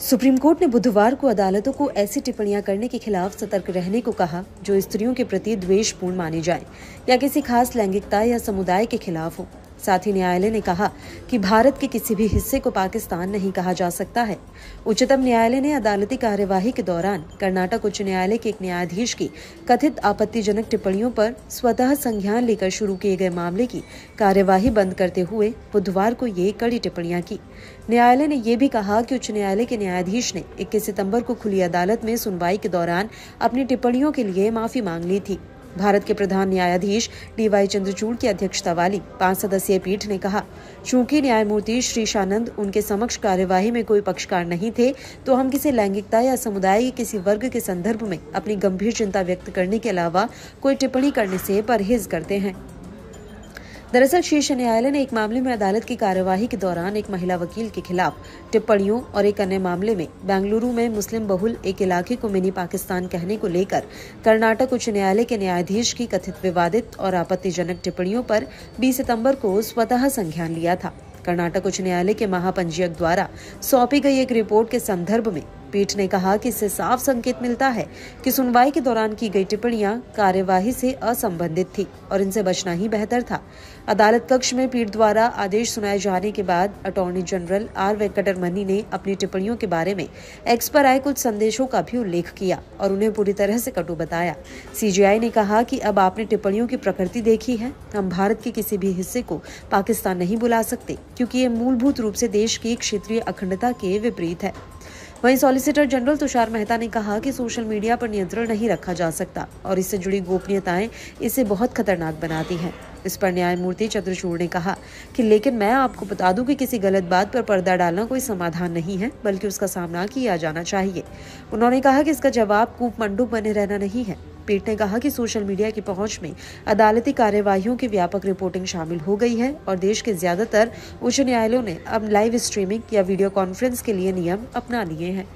Supreme court ने बुधवार को अदालतों को ऐसी टिप्पणियां करने के खिलाफ सतर्क रहने को कहा जो स्त्रियों के प्रति द्वेषपूर्ण मानी जाए या किसी खास लैंगिकता या समुदाय के खिलाफ हो। साथ ही न्यायालय ने कहा कि भारत के किसी भी हिस्से को पाकिस्तान नहीं कहा जा सकता है। उच्चतम न्यायालय ने अदालती कार्यवाही के दौरान कर्नाटक उच्च न्यायालय के एक न्यायाधीश की कथित आपत्तिजनक टिप्पणियों पर स्वतः संज्ञान लेकर शुरू किए गए मामले की कार्यवाही बंद करते हुए बुधवार को ये कड़ी टिप्पणियां की। न्यायालय ने यह भी कहा कि उच्च न्यायालय के न्यायाधीश ने 21 सितंबर को खुली अदालत में सुनवाई के दौरान अपनी टिप्पणियों के लिए माफी मांग ली थी। भारत के प्रधान न्यायाधीश DY चंद्रचूड़ की अध्यक्षता वाली 5 सदस्यीय पीठ ने कहा, चूंकि न्यायमूर्ति श्री शानंद उनके समक्ष कार्यवाही में कोई पक्षकार नहीं थे, तो हम किसी लैंगिकता या समुदाय के किसी वर्ग के संदर्भ में अपनी गंभीर चिंता व्यक्त करने के अलावा कोई टिप्पणी करने से परहेज करते हैं। दरअसल शीर्ष न्यायालय ने एक मामले में अदालत की कार्यवाही के दौरान एक महिला वकील के खिलाफ टिप्पणियों और एक अन्य मामले में बेंगलुरु में मुस्लिम बहुल एक इलाके को मिनी पाकिस्तान कहने को लेकर कर्नाटक उच्च न्यायालय के न्यायाधीश की कथित विवादित और आपत्तिजनक टिप्पणियों पर 20 सितंबर को स्वतः संज्ञान लिया था। कर्नाटक उच्च न्यायालय के महापंजीयक द्वारा सौंपी गई एक रिपोर्ट के संदर्भ में पीठ ने कहा कि इससे साफ संकेत मिलता है कि सुनवाई के दौरान की गई टिप्पणियां कार्यवाही से असंबंधित थी और इनसे बचना ही बेहतर था। अदालत कक्ष में पीठ द्वारा आदेश सुनाए जाने के बाद अटॉर्नी जनरल R वेंकटरमणी ने अपनी टिप्पणियों के बारे में एक्स पर आए कुछ संदेशों का भी उल्लेख किया और उन्हें पूरी तरह से कटु बताया। CJI ने कहा कि अब आपने टिप्पणियों की प्रकृति देखी है। हम भारत के किसी भी हिस्से को पाकिस्तान नहीं बुला सकते क्योंकि ये मूलभूत रूप से देश की क्षेत्रीय अखंडता के विपरीत है। वहीं सॉलिसिटर जनरल तुषार मेहता ने कहा कि सोशल मीडिया पर नियंत्रण नहीं रखा जा सकता और इससे जुड़ी गोपनीयताएं इसे बहुत खतरनाक बनाती हैं। इस पर न्यायमूर्ति चंद्रचूड़ ने कहा कि लेकिन मैं आपको बता दूं कि किसी गलत बात पर पर्दा डालना कोई समाधान नहीं है, बल्कि उसका सामना किया जाना चाहिए। उन्होंने कहा कि इसका जवाब कूप मंडूक बने रहना नहीं है। पीठ ने कहा कि सोशल मीडिया की पहुंच में अदालती कार्यवाहियों की व्यापक रिपोर्टिंग शामिल हो गई है और देश के ज्यादातर उच्च न्यायालयों ने अब लाइव स्ट्रीमिंग या वीडियो कॉन्फ्रेंस के लिए नियम अपना लिए हैं।